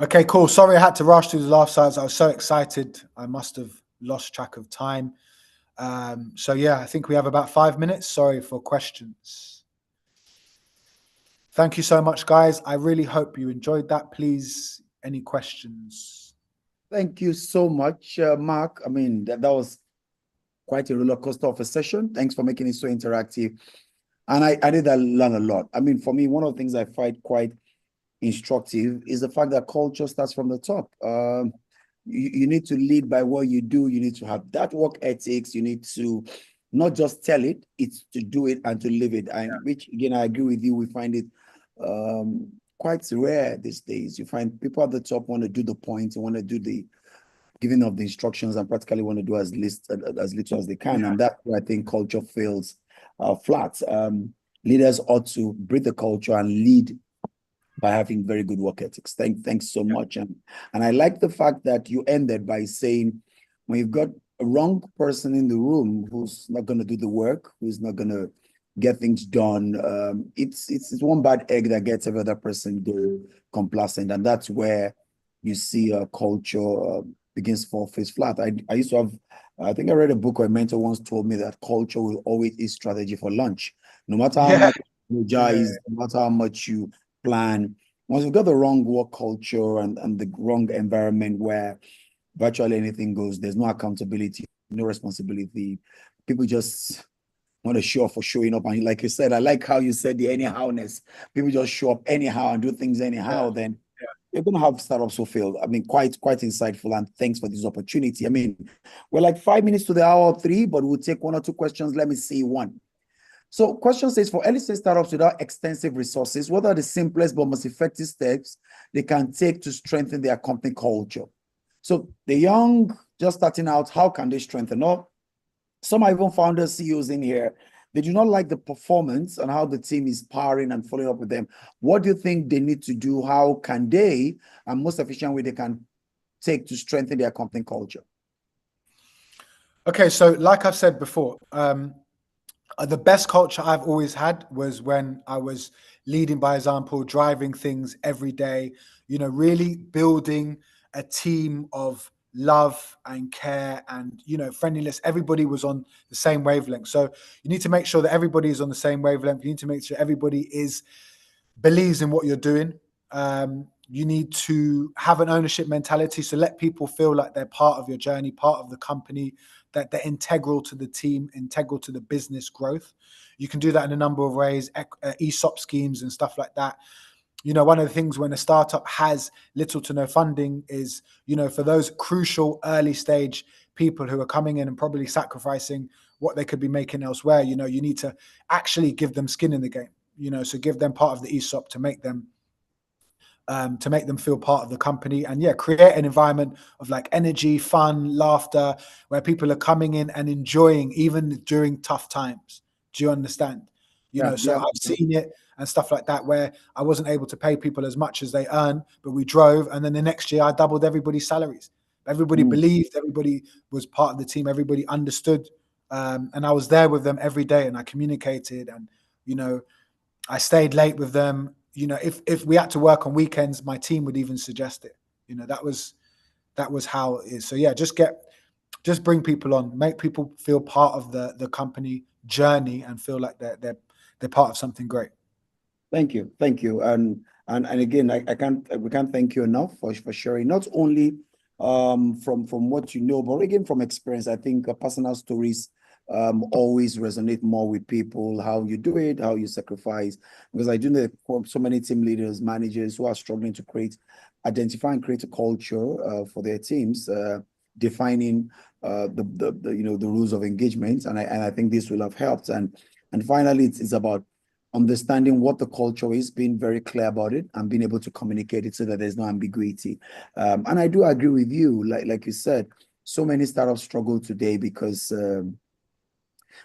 Okay, cool. Sorry I had to rush through the last slides. I was so excited. I must have lost track of time. So yeah, I think we have about 5 minutes. Sorry for questions. Thank you so much, guys. I really hope you enjoyed that. Please, any questions? Thank you so much, Mark. I mean, that was quite a roller coaster of a session. Thanks for making it so interactive. And I did learn a lot. I mean, for me, one of the things I find quite instructive is the fact that culture starts from the top. You need to lead by what you do. You need to have that work ethics. You need to not just tell it, it's to do it and to live it. And which, again, I agree with you. We find it quite rare these days. You find people at the top want to do the point, want to do the giving of the instructions, and practically want to do as little as they can. And that's where I think culture fails flat. Leaders ought to breed the culture and lead by having very good work ethics. Thanks so much. And I like the fact that you ended by saying, when you've got a wrong person in the room who's not going to do the work, who's not going to get things done, it's one bad egg that gets every other person complacent. And that's where you see a culture begins to fall face flat. I used to have, I think I read a book where a mentor once told me that culture will always eat strategy for lunch. No matter how much you energize, no matter how much you plan, once you've got the wrong work culture and the wrong environment where virtually anything goes, there's no accountability, no responsibility. People just want to show up for showing up. And like you said, I like how you said the anyhowness. People just show up anyhow and do things anyhow, then you're going to have startups who fail. I mean, quite insightful, and thanks for this opportunity. I mean, we're like 5 minutes to the hour 3, but we'll take 1 or 2 questions. Let me see one. So question says, for early stage startups without extensive resources, what are the simplest but most effective steps they can take to strengthen their company culture? So the young, just starting out, how can they strengthen up? Some are even founders, CEOs in here. They do not like the performance and how the team is powering and following up with them. What do you think they need to do? How can they, and most efficient way they can take to strengthen their company culture? Okay, so like I've said before, the best culture I've always had was when I was leading by example, driving things every day, you know, really building a team of love and care and, you know, friendliness. Everybody was on the same wavelength. So you need to make sure that everybody is on the same wavelength. You need to make sure everybody believes in what you're doing. You need to have an ownership mentality. So let people feel like they're part of your journey, part of the company, that they're integral to the team, integral to the business growth. You can do that in a number of ways, ESOP schemes and stuff like that. You know, one of the things when a startup has little to no funding is, you know, for those crucial early stage people who are coming in and probably sacrificing what they could be making elsewhere, you know, you need to actually give them skin in the game, you know, so give them part of the ESOP to make them feel part of the company, and create an environment of like energy, fun, laughter, where people are coming in and enjoying even during tough times. Do you understand? You know, so I've seen it and stuff like that where I wasn't able to pay people as much as they earn, but we drove, and then the next year I doubled everybody's salaries. Everybody believed, everybody was part of the team, everybody understood, and I was there with them every day, and I communicated, and you know, I stayed late with them. You know, if we had to work on weekends, my team would even suggest it. You know, that was how it is. So yeah, just bring people on, make people feel part of the company journey and feel like they're part of something great. Thank you, and again, we can't thank you enough for sharing not only from what you know, but again from experience. I think personal stories always resonate more with people. How you do it, how you sacrifice, because I do know so many team leaders, managers who are struggling to identify and create a culture for their teams, defining the you know the rules of engagement, and I think this will have helped. And finally, it's about understanding what the culture is, being very clear about it, and being able to communicate it so that there's no ambiguity. And I do agree with you, like you said, so many startups struggle today because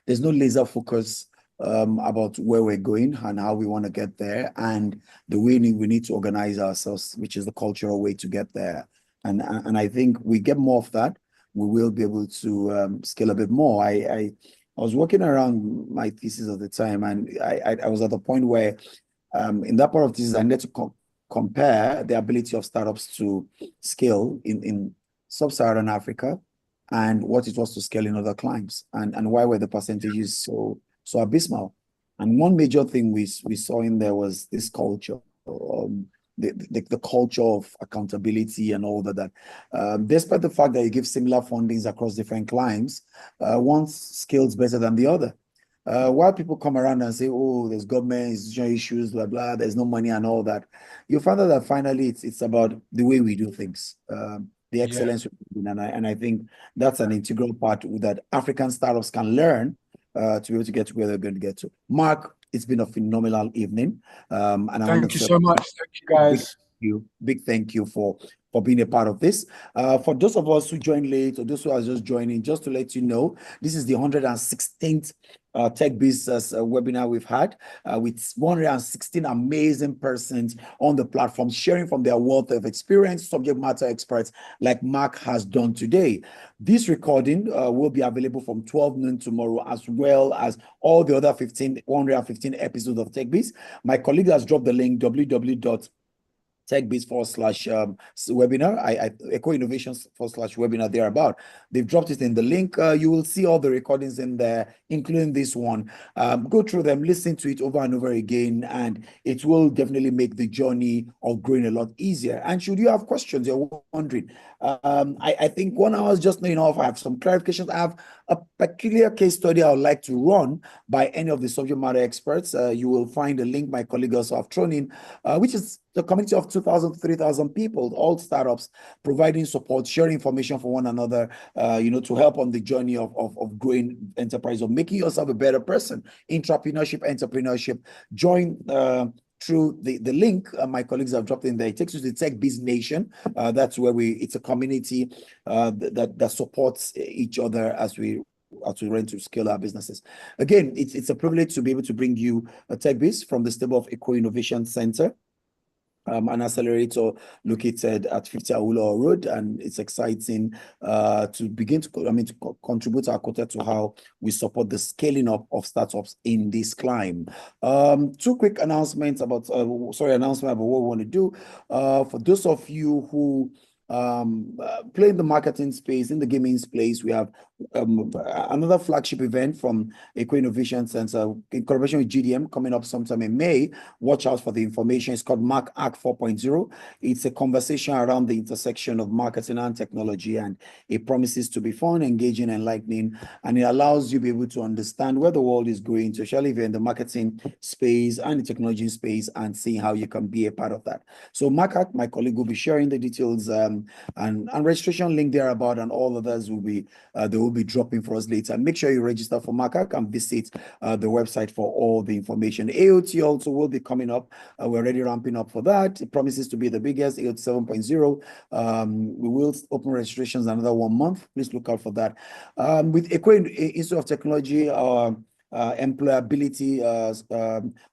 there's no laser focus about where we're going and how we want to get there, and the way we need to organize ourselves, which is the cultural way to get there. And I think we get more of that, we will be able to scale a bit more. I was working around my thesis at the time, and I was at the point where in that part of thesis, I need to compare the ability of startups to scale in sub-Saharan Africa and what it was to scale in other climes, and why were the percentages so abysmal. And one major thing we saw in there was this culture, the culture of accountability and all that. Despite the fact that you give similar fundings across different climes, one scales better than the other. While people come around and say, "Oh, there's government institutional issues, blah blah," there's no money and all that, you find out that finally it's about the way we do things, the excellence, and I think that's an integral part that African startups can learn to be able to get to where they're going to get to. Mark, it's been a phenomenal evening, and I want Thank to you so much. Thank you, guys. big thank you for being a part of this. For those of us who joined late or those who are just joining, just to let you know, this is the 116th Techbiz webinar we've had with 116 amazing persons on the platform sharing from their wealth of experience, subject matter experts like Mark has done today. This recording will be available from 12 noon tomorrow, as well as all the other 115 episodes of Techbiz. My colleague has dropped the link, www.techbiz/webinar. Eko Innovation /webinar thereabout. They've dropped it in the link. You will see all the recordings in there, including this one. Go through them, listen to it over and over again, and it will definitely make the journey of growing a lot easier. And should you have questions, you're wondering, I think 1 hour is just not enough. I have some clarifications. I have a peculiar case study I would like to run by any of the subject matter experts. You will find a link my colleagues also have thrown in, which is the community of 2,000 to 3,000 people, all startups, providing support, sharing information for one another, to help on the journey of growing enterprise, of making yourself a better person. Entrepreneurship. Join through the link my colleagues have dropped in there. It takes you to the Techbiz Nation. That's where it's a community that supports each other as we run to scale our businesses. Again, it's a privilege to be able to bring you a Techbiz from the stable of Eko Innovation Centre, an accelerator located at 50 Awolowo Road, and it's exciting to begin to contribute our quota to how we support the scaling up of startups in this climb. Two quick announcements about what we want to do. For those of you who play in the marketing space, in the gaming space. We have another flagship event from Eko Innovation Centre in collaboration with GDM coming up sometime in May. Watch out for the information. It's called Mark 4.0. It's a conversation around the intersection of marketing and technology, and it promises to be fun, engaging, enlightening, and it allows you to be able to understand where the world is going, especially if you're in the marketing space and the technology space, and seeing how you can be a part of that. So Mark, my colleague, will be sharing the details and registration link thereabout, and all others will be they will be dropping for us later. Make sure you register for Mark and visit the website for all the information. AOT also will be coming up. We're already ramping up for that. It promises to be the biggest, AOT 7.0. We will open registrations another 1 month. Please look out for that. With Eko Institute of Technology, employability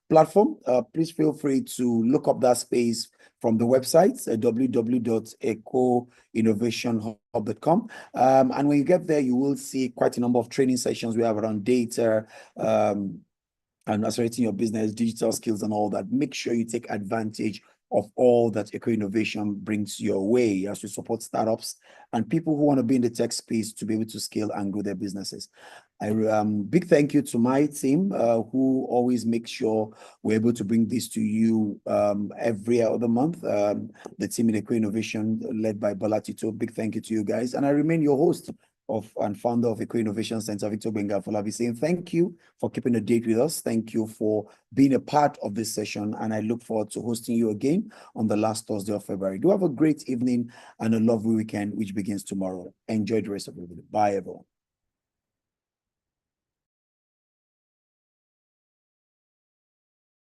platform, please feel free to look up that space from the website, www.ekoinnovationhub.com. And when you get there, you will see quite a number of training sessions we have around data, and accelerating your business, digital skills, and all that. Make sure you take advantage of all that Eko Innovation brings your way as we support startups and people who want to be in the tech space to be able to scale and grow their businesses. Big thank you to my team who always make sure we're able to bring this to you every other month. The team in Eko Innovation led by Bola Tito. Big thank you to you guys. And I remain your host and founder of Eko Innovation Centre, Victor Gbenga. I'll be saying thank you for keeping a date with us. Thank you for being a part of this session. And I look forward to hosting you again on the last Thursday of February. Do have a great evening and a lovely weekend, which begins tomorrow. Enjoy the rest of the day. Bye, everyone.